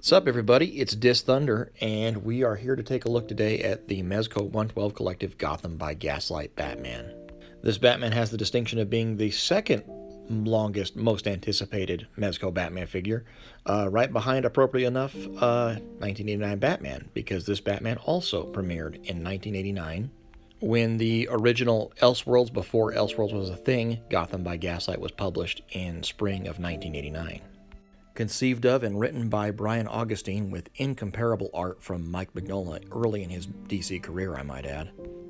What's up, everybody? It's DisThunder, and we are here to take a look today at the Mezco 112 Collective Gotham by Gaslight Batman. This Batman has the distinction of being the second longest, most anticipated Mezco Batman figure, right behind, appropriately enough, 1989 Batman, because this Batman also premiered in 1989 when the original Elseworlds, before Elseworlds was a thing, Gotham by Gaslight was published in spring of 1989. Conceived of and written by Brian Augustine with incomparable art from Mike Mignola early in his DC career, I might add.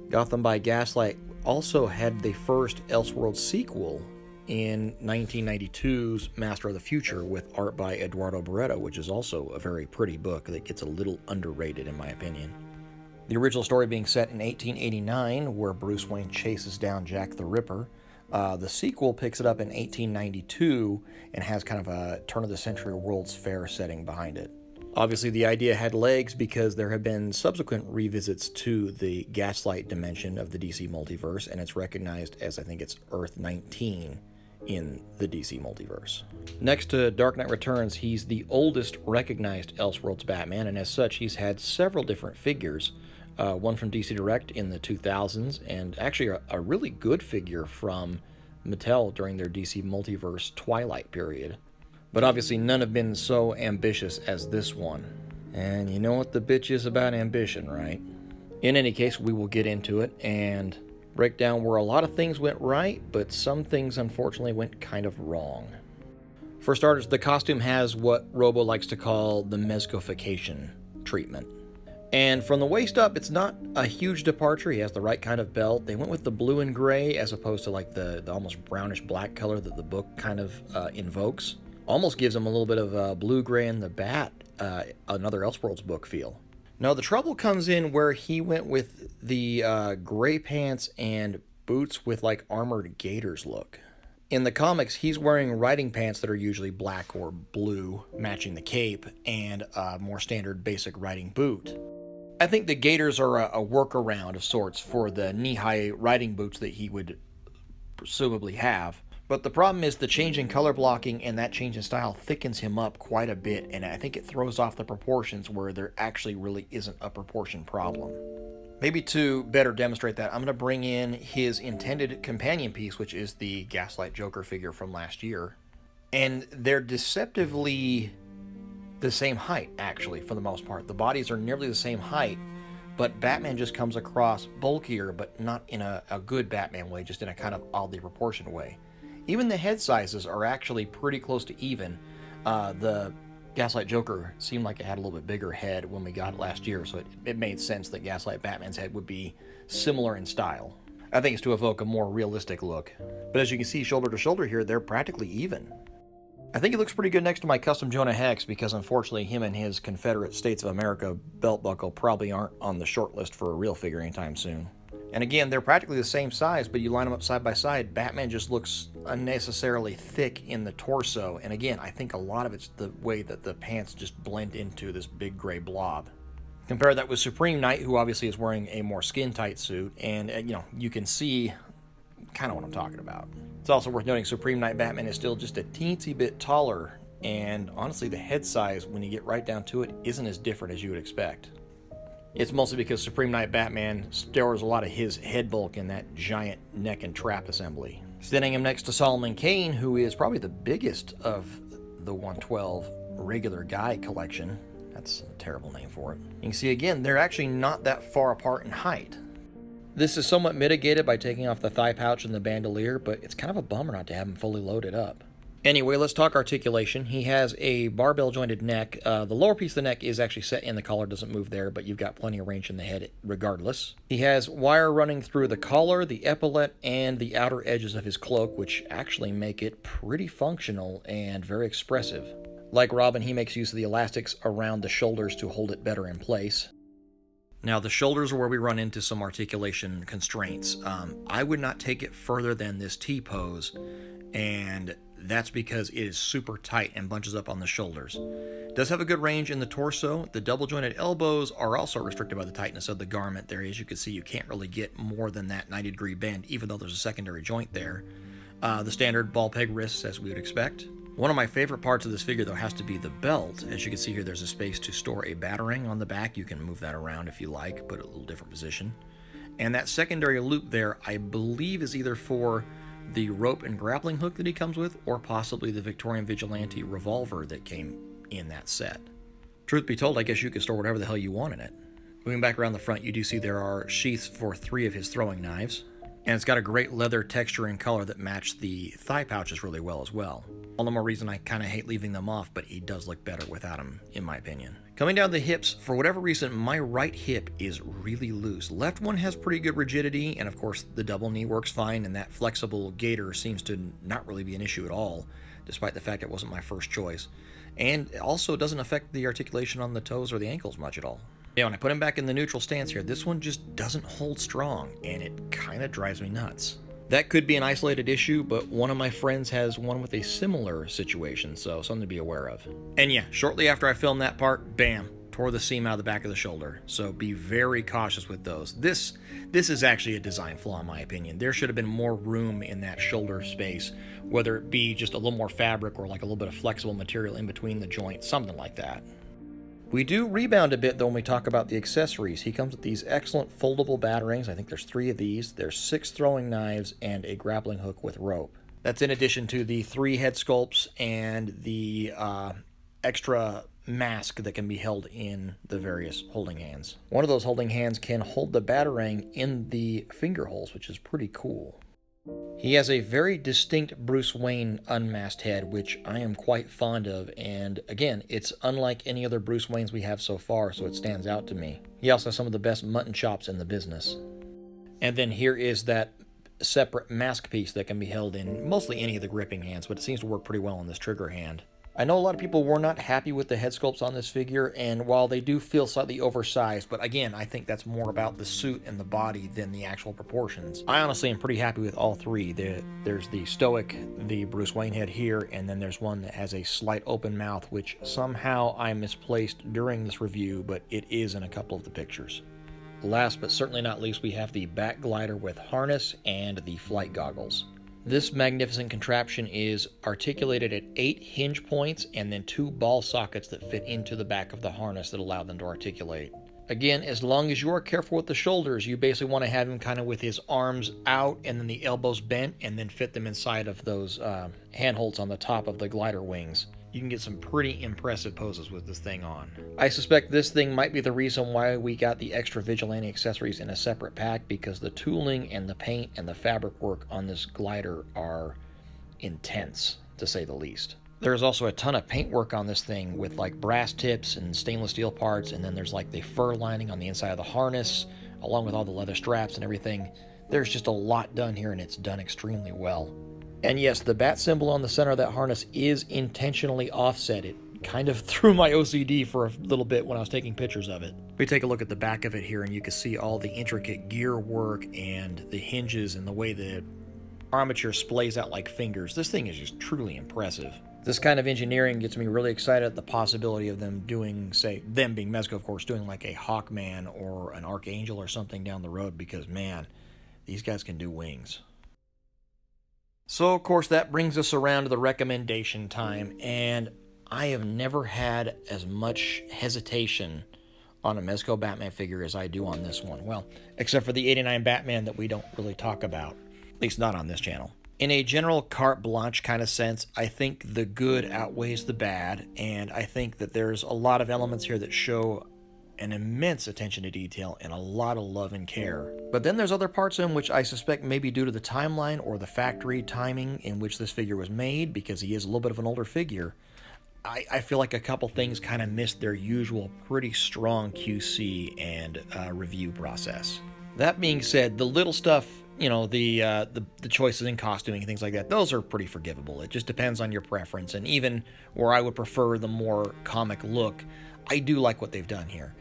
Gotham by Gaslight also had the first Elseworlds sequel in 1992's Master of the Future with art by Eduardo Barreto, which is also a very pretty book that gets a little underrated in my opinion. The original story being set in 1889, where Bruce Wayne chases down Jack the Ripper. The sequel picks it up in 1892 and has kind of a turn-of-the-century World's Fair setting behind it. Obviously, the idea had legs because there have been subsequent revisits to the Gaslight dimension of the DC multiverse, and it's recognized as, I think it's Earth 19 in the DC multiverse. Next to Dark Knight Returns, he's the oldest recognized Elseworlds Batman, and as such, he's had several different figures. One from DC Direct in the 2000s, and actually a really good figure from Mattel during their DC Multiverse Twilight period. But obviously none have been so ambitious as this one. And you know what the bitch is about ambition, right? In any case, we will get into it and break down where a lot of things went right, but some things unfortunately went kind of wrong. For starters, the costume has what Robo likes to call the Mezcofication treatment. And from the waist up, it's not a huge departure. He has the right kind of belt. They went with the blue and gray as opposed to like the almost brownish black color that the book kind of invokes. Almost gives him a little bit of blue-gray in the bat, another Elseworlds book feel. Now, the trouble comes in where he went with the gray pants and boots with like armored gators look. In the comics, he's wearing riding pants that are usually black or blue, matching the cape, and a more standard basic riding boot. I think the gaiters are a workaround of sorts for the knee-high riding boots that he would presumably have. But the problem is the change in color blocking and that change in style thickens him up quite a bit, and I think it throws off the proportions where there actually really isn't a proportion problem. Maybe to better demonstrate that, I'm going to bring in his intended companion piece, which is the Gaslight Joker figure from last year. And they're deceptively the same height, actually, for the most part. The bodies are nearly the same height, but Batman just comes across bulkier, but not in a good Batman way, just in a kind of oddly proportioned way. Even the head sizes are actually pretty close to even. The Gaslight Joker seemed like it had a little bit bigger head when we got it last year, so it made sense that Gaslight Batman's head would be similar in style. I think it's to evoke a more realistic look. But as you can see, shoulder to shoulder here, they're practically even. I think he looks pretty good next to my custom Jonah Hex because unfortunately him and his Confederate States of America belt buckle probably aren't on the short list for a real figure anytime soon. And again, they're practically the same size, but you line them up side by side, Batman just looks unnecessarily thick in the torso. And again, I think a lot of it's the way that the pants just blend into this big gray blob. Compare that with Supreme Knight, who obviously is wearing a more skin-tight suit, and you can see kind of what I'm talking about. It's also worth noting Supreme Knight Batman is still just a teensy bit taller, and honestly the head size, when you get right down to it, isn't as different as you would expect. It's mostly because Supreme Knight Batman stores a lot of his head bulk in that giant neck and trap assembly. Standing him next to Solomon Kane, who is probably the biggest of the 112 regular guy collection. That's a terrible name for it. You can see again, they're actually not that far apart in height. This is somewhat mitigated by taking off the thigh pouch and the bandolier, but it's kind of a bummer not to have him fully loaded up. Anyway, let's talk articulation. He has a barbell jointed neck. The lower piece of the neck is actually set in the collar, doesn't move there, but you've got plenty of range in the head regardless. He has wire running through the collar, the epaulette, and the outer edges of his cloak, which actually make it pretty functional and very expressive. Like Robin, he makes use of the elastics around the shoulders to hold it better in place. Now, the shoulders are where we run into some articulation constraints. I would not take it further than this T-pose, and that's because it is super tight and bunches up on the shoulders. It does have a good range in the torso. The double-jointed elbows are also restricted by the tightness of the garment. There, as you can see, you can't really get more than that 90-degree bend, even though there's a secondary joint there. The standard ball peg wrists, as we would expect. One of my favorite parts of this figure, though, has to be the belt. As you can see here, there's a space to store a batarang on the back. You can move that around if you like, put it in a little different position. And that secondary loop there, I believe, is either for the rope and grappling hook that he comes with, or possibly the Victorian Vigilante revolver that came in that set. Truth be told, I guess you could store whatever the hell you want in it. Moving back around the front, you do see there are sheaths for 3 of his throwing knives. And it's got a great leather texture and color that match the thigh pouches really well as well. All the more reason I kind of hate leaving them off, but he does look better without them, in my opinion. Coming down the hips, for whatever reason, my right hip is really loose. Left one has pretty good rigidity, and of course the double knee works fine, and that flexible gaiter seems to not really be an issue at all, despite the fact it wasn't my first choice. And it also doesn't affect the articulation on the toes or the ankles much at all. Yeah, when I put him back in the neutral stance here, this one just doesn't hold strong, and it kind of drives me nuts. That could be an isolated issue, but one of my friends has one with a similar situation, so something to be aware of. And yeah, shortly after I filmed that part, bam, tore the seam out of the back of the shoulder. So be very cautious with those. This is actually a design flaw in my opinion. There should have been more room in that shoulder space, whether it be just a little more fabric or like a little bit of flexible material in between the joints, something like that. We do rebound a bit, though, when we talk about the accessories. He comes with these excellent foldable batarangs. I think there's 3 of these. There's 6 throwing knives and a grappling hook with rope. That's in addition to the 3 head sculpts and the extra mask that can be held in the various holding hands. One of those holding hands can hold the batarang in the finger holes, which is pretty cool. He has a very distinct Bruce Wayne unmasked head, which I am quite fond of, and again, it's unlike any other Bruce Waynes we have so far, so it stands out to me. He also has some of the best mutton chops in the business. And then here is that separate mask piece that can be held in mostly any of the gripping hands, but it seems to work pretty well on this trigger hand. I know a lot of people were not happy with the head sculpts on this figure, and while they do feel slightly oversized, but again, I think that's more about the suit and the body than the actual proportions. I honestly am pretty happy with all 3. There's the stoic, the Bruce Wayne head here, and then there's one that has a slight open mouth, which somehow I misplaced during this review, but it is in a couple of the pictures. Last but certainly not least, we have the back glider with harness and the flight goggles. This magnificent contraption is articulated at 8 hinge points and then 2 ball sockets that fit into the back of the harness that allow them to articulate. Again, as long as you are careful with the shoulders, you basically want to have him kind of with his arms out and then the elbows bent and then fit them inside of those handholds on the top of the glider wings. You can get some pretty impressive poses with this thing on. I suspect this thing might be the reason why we got the extra Vigilante accessories in a separate pack, because the tooling and the paint and the fabric work on this glider are intense, to say the least. There's also a ton of paint work on this thing with like brass tips and stainless steel parts, and then there's like the fur lining on the inside of the harness, along with all the leather straps and everything. There's just a lot done here, and it's done extremely well. And yes, the bat symbol on the center of that harness is intentionally offset. It kind of threw my OCD for a little bit when I was taking pictures of it. We take a look at the back of it here, and you can see all the intricate gear work and the hinges and the way the armature splays out like fingers. This thing is just truly impressive. This kind of engineering gets me really excited at the possibility of them doing, say, them being Mezco, of course, doing like a Hawkman or an Archangel or something down the road, because, man, these guys can do wings. So, of course, that brings us around to the recommendation time, and I have never had as much hesitation on a Mezco Batman figure as I do on this one. Well, except for the '89 Batman that we don't really talk about, at least not on this channel. In a general carte blanche kind of sense, I think the good outweighs the bad, and I think that there's a lot of elements here that show an immense attention to detail and a lot of love and care. But then there's other parts in which I suspect may be due to the timeline or the factory timing in which this figure was made, because he is a little bit of an older figure. I feel like a couple things kind of missed their usual pretty strong QC and review process. That being said, the little stuff, you know, the choices in costuming and things like that, those are pretty forgivable. It just depends on your preference, and even where I would prefer the more comic look, I do like what they've done here.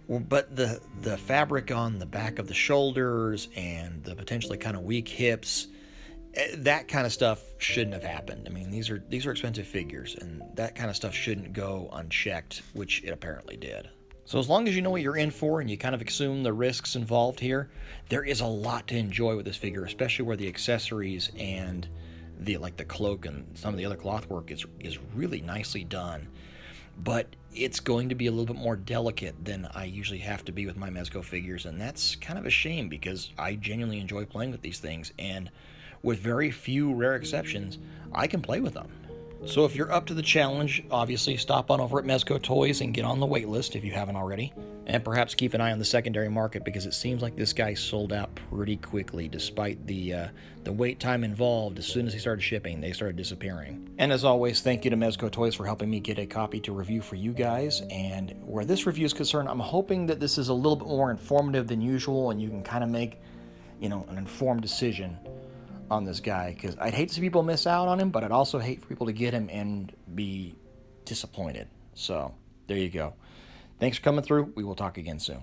But the fabric on the back of the shoulders and the potentially kind of weak hips, that kind of stuff shouldn't have happened. I mean, these are expensive figures, and that kind of stuff shouldn't go unchecked, which it apparently did. So as long as you know what you're in for and you kind of assume the risks involved here, there is a lot to enjoy with this figure, especially where the accessories and the cloak and some of the other cloth work is really nicely done, but it's going to be a little bit more delicate than I usually have to be with my Mezco figures, and that's kind of a shame because I genuinely enjoy playing with these things, and with very few rare exceptions, I can play with them. So if you're up to the challenge, obviously stop on over at Mezco Toys and get on the wait list if you haven't already. And perhaps keep an eye on the secondary market because it seems like this guy sold out pretty quickly despite the wait time involved. As soon as he started shipping, they started disappearing. And as always, thank you to Mezco Toys for helping me get a copy to review for you guys. And where this review is concerned, I'm hoping that this is a little bit more informative than usual and you can kind of make, an informed decision on this guy, because I'd hate to see people miss out on him, but I'd also hate for people to get him and be disappointed. So there you go. Thanks for coming through. We will talk again soon.